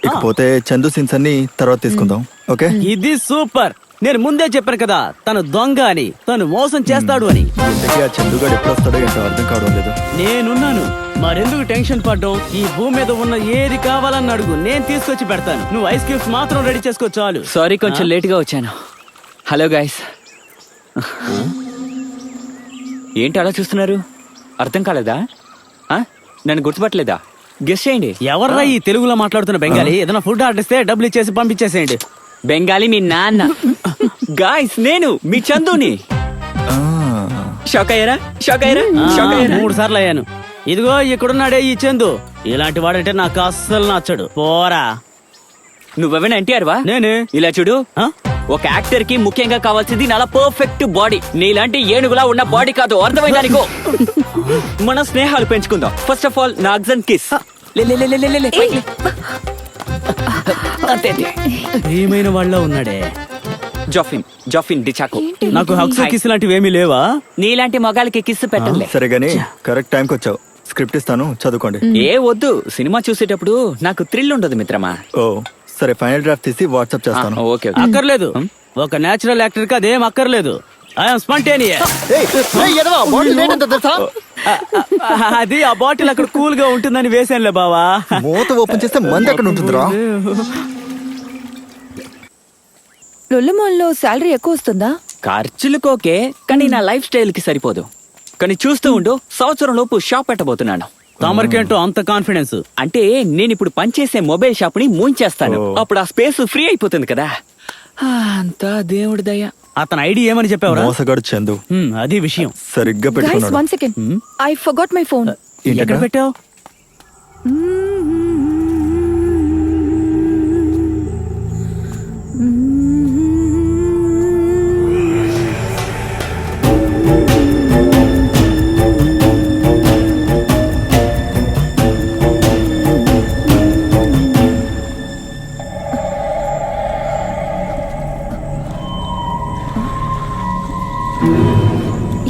ఇకపోతే చందు సీన్స్ అన్ని తర్వాత తీసుకుందాం. ఓకే, ఇది సూపర్. నేను ముందే చెప్పాను కదా తను దొంగ అని, తను మోసం చేస్తాడు అని. ఇంతకీ ఆ చందుగాడు ఎప్పుడు వస్తాడో ఏంటో అర్థం కావడం లేదు. నేనున్నాను, మరెందుకు టెన్షన్ పడ్డం? ఈ భూమి మీద ఉన్న ఏది కావాలని అడుగు, నేను తీసుకొచ్చి పెడతాను. నువ్వు ఐస్ క్యూబ్స్ మాత్రం రెడీ చేసుకో చాలు. సారీ, కొంచెం లేట్ గా వచ్చాను. Hello guys. ఏంటి అలా చూస్తున్నారు? అర్థం కాలేదా? నన్ను గుర్తుపట్టలేదా? గెస్ చేయండి. ఎవర్రా ఈ తెలుగులో మాట్లాడుతున్న బెంగాలీ? ఏదైనా ఫుడ్ ఆర్డర్ ఇస్తే డబ్బులు ఇచ్చేసి పంపించేసేయండి. బెంగాలీ మీ నాన్న. గాయ్స్, నేను మీ చందుని. షాక్ అయ్యారా? షాక్ అయ్యారా? షాక్ అయ్యారా? 3 సార్లు అయ్యాను. ఇదిగో ఇక్కడున్నాడే ఈ చందు. ఇలాంటి వాడంటే నాకు అస్సలు నచ్చడు. పోరా. నువ్వెవైనా ఎన్టీఆర్ వా? నేనే. ఇలా చూడు, ఆ? ఒక యాక్టర్ కి ముఖ్యంగా కావాల్సింది నాలా పర్ఫెక్ట్ బాడీ. నీలాంటి ఏనుగులా ఉన్న బాడీ కాదు, అర్థమైందానికో. మన స్నేహాలు పెంచుకుందాం. ఫస్ట్ ఆఫ్ ఆల్ నా అగ్జన్ కిస్. ప్రియమైన వాళ్ళ ఉన్నాడే. జాఫిన్ డిచాకో. నాకు హక్స్ కిస్ లాంటివి ఏమీ లేవా? నీలాంటి మగాళ్ళకి కిస్ పెట్టలే. సరే గానీ కరెక్ట్ టైంకి వచ్చావు. స్క్రిప్ట్ ఇస్తాను, చదువుకోండి. ఏ వద్దు, సినిమా చూసేటప్పుడు నాకు థ్రిల్ ఉండదు మిత్రమా. ఓ సరే, ఫైనల్ డ్రాఫ్ట్ తీసి వాట్సాప్ చేస్తాను. ఓకే. అక్కర్లేదు, ఒక నేచురల్ యాక్టర్ కి అదేం అక్కర్లేదు. I'm spontaneous. అది ఆ బాటిల్ అక్కడ కూల్ గా ఉంటుందని వేసానులే బావా. మూత ఓపెన్ చేస్తే మంది ఎక్కడ ఉంటుందిరా? లొల్లుమాల్లో శాలరీ ఎక్కువ వస్తుందా? ఖర్చులకోకే, కానీ నా లైఫ్ స్టైల్ కి సరిపోదు. కానీ చూస్తూ ఉండు, సంవత్సరం లోపు షాప్ పెట్టబోతున్నాను. తమరికేంటో అంత కాన్ఫిడెన్స్? అంటే నేను ఇప్పుడు పనిచేసే మొబైల్ షాప్ ని మూయించేస్తాను. అప్పుడు ఆ స్పేస్ ఫ్రీ అయిపోతుంది కదా. అంతా దేవుడి దయ. అతని ఐడియా ఏమని చెప్పావురా? మోసగాడు చందు. అది విషయం. సరిగ్గా గైస్, పెట్టుకున్నాడు. 1 second. I forgot my phone. ఎక్కడ పెట్టావు?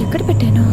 ఎక్కడ పెట్టాను?